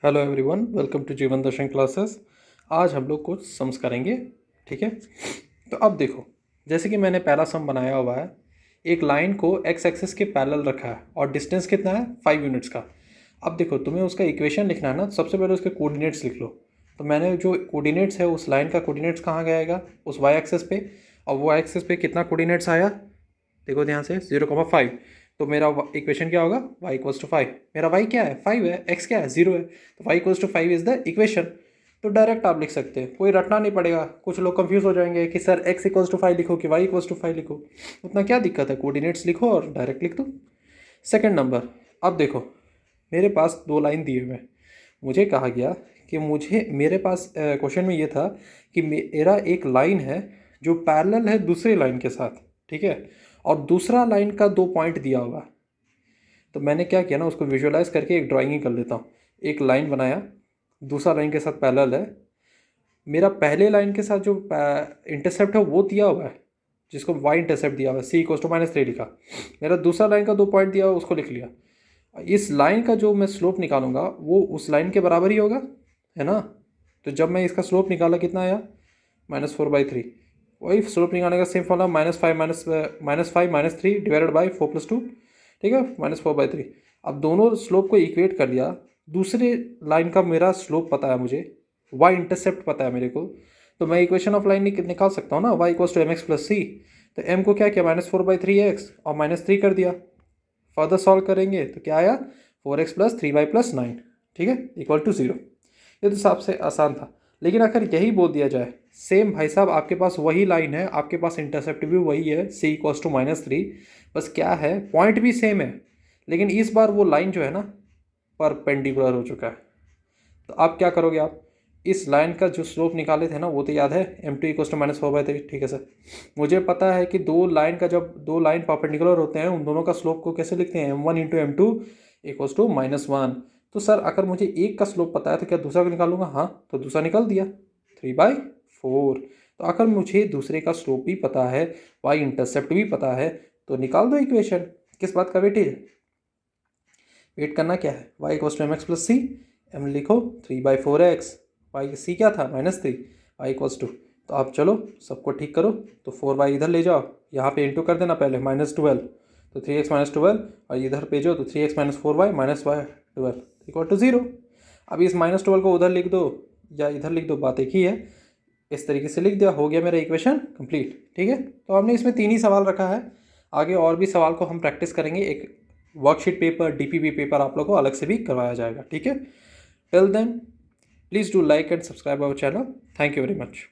Hello everyone, welcome to जीवन दर्शन classes. आज हम लोग कुछ सम्स करेंगे, ठीक है। तो अब देखो, जैसे कि मैंने पहला सम बनाया हुआ है। एक लाइन को एक्स एक्सिस के पैरेलल रखा है और डिस्टेंस कितना है 5 यूनिट्स का। अब देखो, तुम्हें उसका इक्वेशन लिखना है ना, सबसे पहले उसके कोऑर्डिनेट्स लिख लो। तो मैंने जो कोऑर्डिनेट्स है उस लाइन का कोऑर्डिनेट्स कहाँ गया आएगा, उस वाई एक्सिस पे। और वो एक्सिस पे कितना कोऑर्डिनेट्स आया, देखो ध्यान से, 0,5। तो मेरा इक्वेशन क्या होगा, y इक्वल्स टू 5। मेरा y क्या है, 5 है, x क्या है, 0 है। तो y equals to 5 is the equation. तो डायरेक्ट आप लिख सकते हैं, कोई रटना नहीं पड़ेगा। कुछ लोग कंफ्यूज हो जाएंगे कि सर x इक्वल्स टू 5 लिखो कि y इक्वल्स टू 5 लिखो। उतना क्या दिक्कत है, कोऑर्डिनेट्स लिखो और डायरेक्ट लिख दो। सेकंड नंबर, अब देखो, मेरे पास दो लाइन दिए हुए हैं। मुझे कहा गया कि मेरे पास क्वेश्चन में ये था कि मेरा एक लाइन है जो पैरेलल है दूसरे लाइन के साथ, ठीक है। और दूसरा लाइन का 2 पॉइंट दिया हुआ। तो मैंने क्या किया ना, उसको विजुअलाइज करके एक ड्राइंग ही कर लेता हूँ। एक लाइन बनाया, दूसरा लाइन के साथ पैरेलल है। मेरा पहले लाइन के साथ जो इंटरसेप्ट है वो दिया हुआ है, जिसको वाई इंटरसेप्ट दिया हुआ है, सी इक्वल्स टू -3 लिखा। मेरा दूसरा लाइन का 2 पॉइंट दिया हुआ, उसको लिख लिया। इस लाइन का जो मैं स्लोप निकालूंगा वो उस लाइन के बराबर ही होगा, है ना। तो जब मैं इसका स्लोप निकाला, कितना आया, -4/3। वही स्लोप निकालने का सेम फॉर्मूला, -5 डिवाइडेड बाई 4+2, ठीक है, -4/3। अब दोनों स्लोप को इक्वेट कर दिया। दूसरे लाइन का मेरा स्लोप पता है मुझे, वाई इंटरसेप्ट पता है मेरे को। तो मैं इक्वेशन ऑफ लाइन निकाल सकता हूँ ना, y equals to mx plus c. तो m को क्या किया, -4/3x और -3 कर दिया। फर्दर सॉल्व करेंगे तो क्या आया, 4x प्लस 3y प्लस 9, ठीक है, इक्वल टू 0। ये तो सबसे आसान था। लेकिन अगर यही बोल दिया जाए, सेम भाई साहब, आपके पास वही लाइन है, आपके पास इंटरसेप्ट भी वही है, c इक्वल्स टू -3, बस क्या है, पॉइंट भी सेम है, लेकिन इस बार वो लाइन जो है ना परपेंडिकुलर हो चुका है। तो आप क्या करोगे, आप इस लाइन का जो स्लोप निकाले थे ना, वो तो याद है, m2 इक्वल्स टू -4/3, ठीक है सर। मुझे पता है कि जब दो लाइन परपेंडिकुलर होते हैं, उन दोनों का स्लोप को कैसे लिखते हैं, m1 into m2 equals to -1। तो सर अगर मुझे एक का स्लोप पता है तो क्या दूसरा का निकालूंगा, हाँ, तो दूसरा निकाल दिया, 3/4। तो अगर मुझे दूसरे का स्लोप भी पता है, वाई इंटरसेप्ट भी पता है, तो निकाल दो इक्वेशन। किस बात का वेट है, वेट करना क्या है, y equals to mx plus C, m लिखो 3/4x, y सी क्या था -3, y इक्वल्स टू। तो आप चलो सबको ठीक करो। तो 4y इधर ले जाओ, यहाँ पे इंटू कर देना पहले, -12। तो 3x -12 और इधर भेजो तो 3x -4y -12 इक्वल टू 0। अब इस -12 को उधर लिख दो या इधर लिख दो, बात एक ही है। इस तरीके से लिख दिया, हो गया मेरा इक्वेशन कंप्लीट, ठीक है। तो हमने इसमें 3 ही सवाल रखा है। आगे और भी सवाल को हम प्रैक्टिस करेंगे। एक वर्कशीट पेपर, डीपीपी पेपर आप लोगों को अलग से भी करवाया जाएगा, ठीक है। Till then, please do like and subscribe our channel. Thank you very much.